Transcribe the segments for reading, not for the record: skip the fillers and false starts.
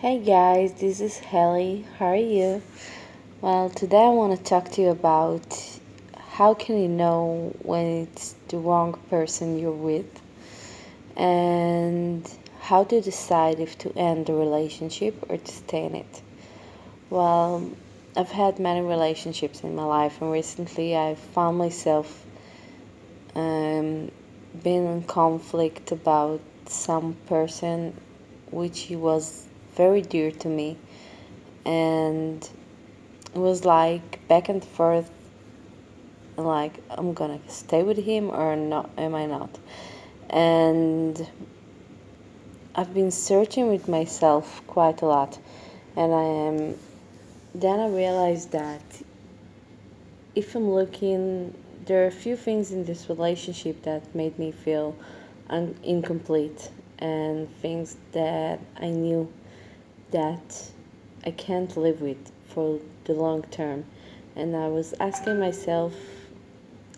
Hey guys, this is Helly. How are you? Well, today I want to talk to you about how can you know when it's the wrong person you're with and how to decide if to end the relationship or to stay in it. Well, I've had many relationships in my life, and recently I found myself um, being in conflict about some person which he was very dear to me, and it was like back and forth, like I'm gonna stay with him or not, am I not? And I've been searching with myself quite a lot, and I am. Then I realized that if I'm looking, there are a few things in this relationship that made me feel incomplete, and things that I knew that I can't live with for the long term. And I was asking myself,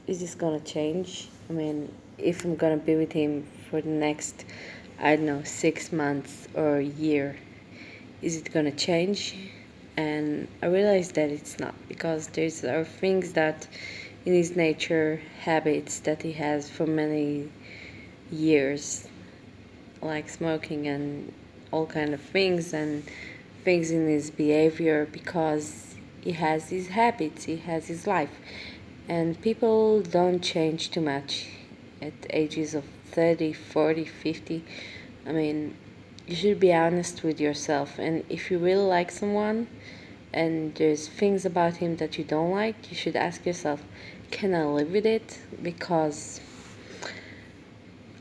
is this gonna change? I mean, if I'm gonna be with him for the next, I don't know, 6 months or a year, is it gonna change? And I realized that it's not, because there's are things that in his nature, habits that he has for many years, like smoking and all kind of things, and things in his behavior, because he has his habits, he has his life. And people don't change too much at ages of 30, 40, 50. I mean, you should be honest with yourself. And if you really like someone and there's things about him that you don't like, you should ask yourself, can I live with it? Because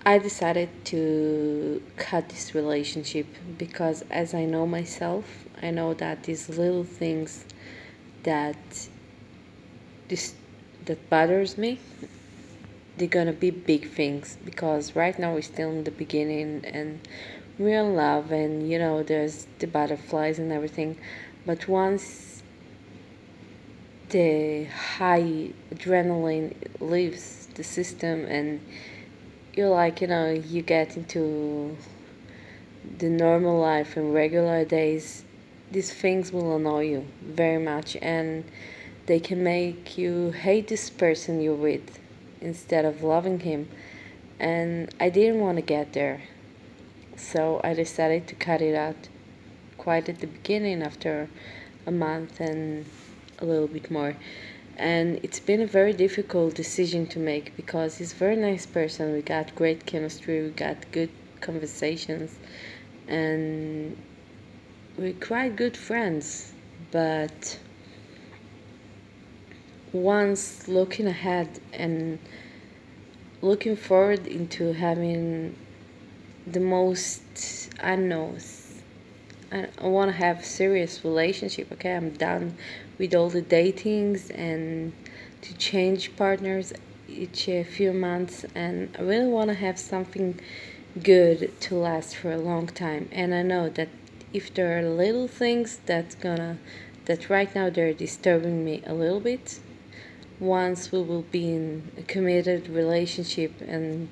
I decided to cut this relationship, because as I know myself, I know that these little things that this that bothers me, they're gonna be big things, because right now we're still in the beginning and we're in love, and there's the butterflies and everything. But once the high adrenaline leaves the system and you're like, you get into the normal life and regular days, these things will annoy you very much, and they can make you hate this person you're with instead of loving him. And I didn't want to get there, so I decided to cut it out quite at the beginning, after a month and a little bit more. And it's been a very difficult decision to make, because he's a very nice person. We got great chemistry, we got good conversations, and we're quite good friends. But once looking ahead and looking forward into having the most, I don't know, I want to have a serious relationship. Okay, I'm done with all the datings and to change partners each few months, and I really want to have something good to last for a long time. And I know that if there are little things that right now they're disturbing me a little bit, once we will be in a committed relationship, and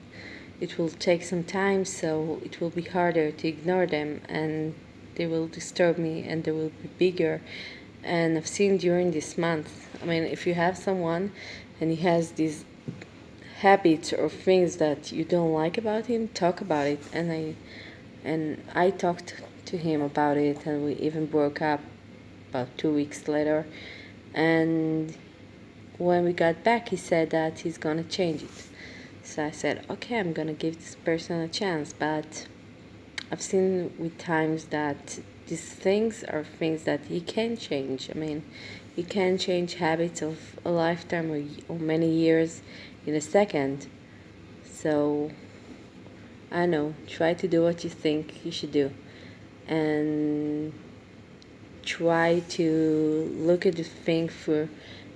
it will take some time, so it will be harder to ignore them, and they will disturb me and they will be bigger. And I've seen during this month, I mean, if you have someone and he has these habits or things that you don't like about him, talk about it. And I talked to him about it, and we even broke up about 2 weeks later. And when we got back, he said that he's gonna change it. So I said, okay, I'm gonna give this person a chance. But I've seen with times that these things are things that he can change. I mean, he can change habits of a lifetime, or many years in a second. So I know, try to do what you think you should do, and try to look at the thing for,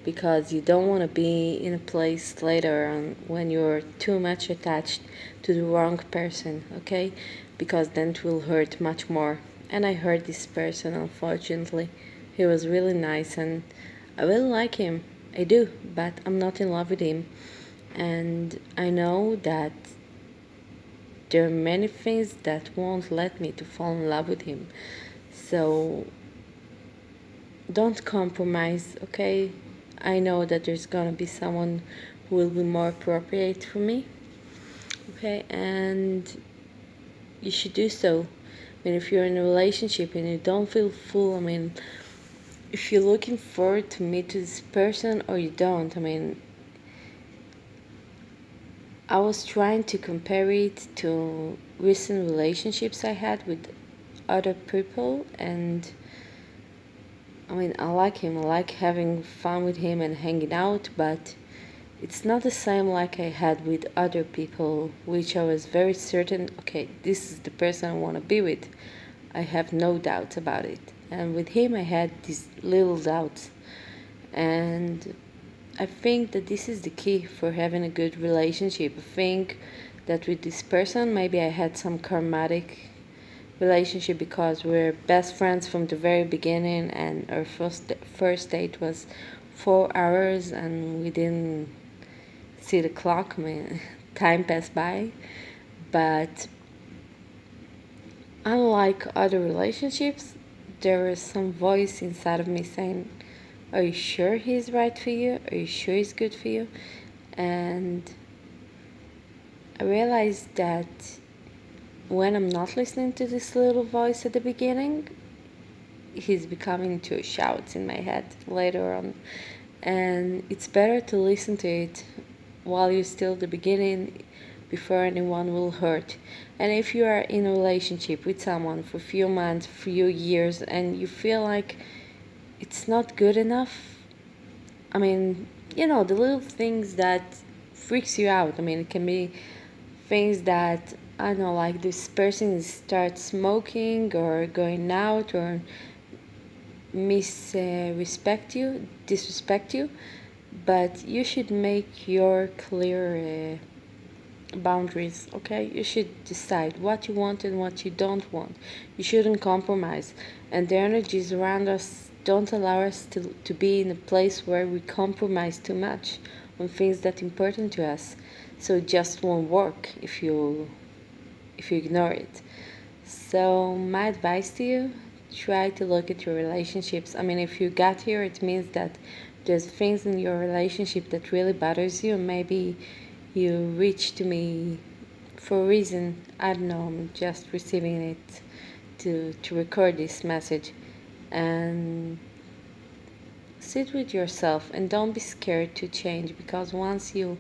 because you don't want to be in a place later on when you're too much attached to the wrong person, okay? Because then it will hurt much more. And I hurt this person, unfortunately. He was really nice and I really like him. I do, but I'm not in love with him. And I know that there are many things that won't let me to fall in love with him. So don't compromise, okay? I know that there's gonna be someone who will be more appropriate for me, okay? And you should do so. I mean, if you're in a relationship and you don't feel full, I mean, if you're looking forward to meet this person or you don't, I mean, I was trying to compare it to recent relationships I had with other people, and I mean, I like him, I like having fun with him and hanging out, but it's not the same like I had with other people, which I was very certain, okay, this is the person I want to be with. I have no doubts about it. And with him, I had these little doubts. And I think that this is the key for having a good relationship. I think that with this person, maybe I had some karmatic relationship because we're best friends from the very beginning, and our first date was 4 hours, and we didn't see the clock. I mean, time passed by. But unlike other relationships, there was some voice inside of me saying, are you sure he's right for you? Are you sure he's good for you? And I realized that when I'm not listening to this little voice at the beginning, he's becoming to shouts in my head later on. And it's better to listen to it while you're still at the beginning before anyone will hurt. And if you are in a relationship with someone for a few months, few years, and you feel like it's not good enough, I mean, you know, the little things that freaks you out. I mean, it can be things that, I don't know, like this person starts smoking or going out or disrespect you, but you should make your clear boundaries, okay? You should decide what you want and what you don't want. You shouldn't compromise. And the energies around us don't allow us to be in a place where we compromise too much on things that are important to us. So it just won't work if you ignore it. So my advice to you, try to look at your relationships. I mean, if you got here, it means that there's things in your relationship that really bothers you. Maybe you reached to me for a reason. I don't know, I'm just receiving it to record this message. And sit with yourself and don't be scared to change, because once you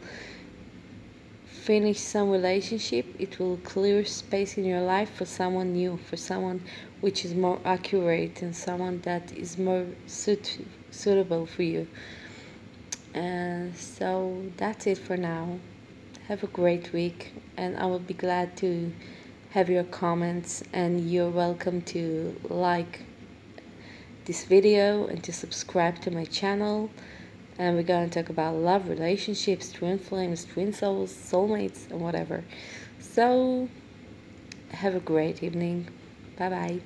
finish some relationship, it will clear space in your life for someone new, for someone which is more accurate and someone that is more suitable for you. And so that's it for now. Have a great week, and I will be glad to have your comments, and you're welcome to like this video and to subscribe to my channel. And we're going to talk about love, relationships, twin flames, twin souls, soulmates, and whatever. So have a great evening. Bye bye.